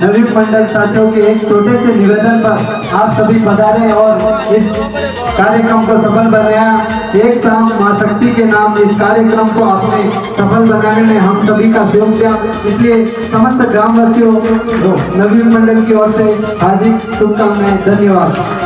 नवयुग मंडल साथियों के एक छोटे से निवेदन पर आप सभी पधारे और इस कार्यक्रम को सफल बनाया। एक शाम मां शक्ति के नाम इस कार्यक्रम को आपने सफल बनाने में हम सभी का सहयोग दिया, इसलिए समस्त ग्रामवासियों को नवयुग मंडल की ओर से हार्दिक शुभकामनाएं। धन्यवाद।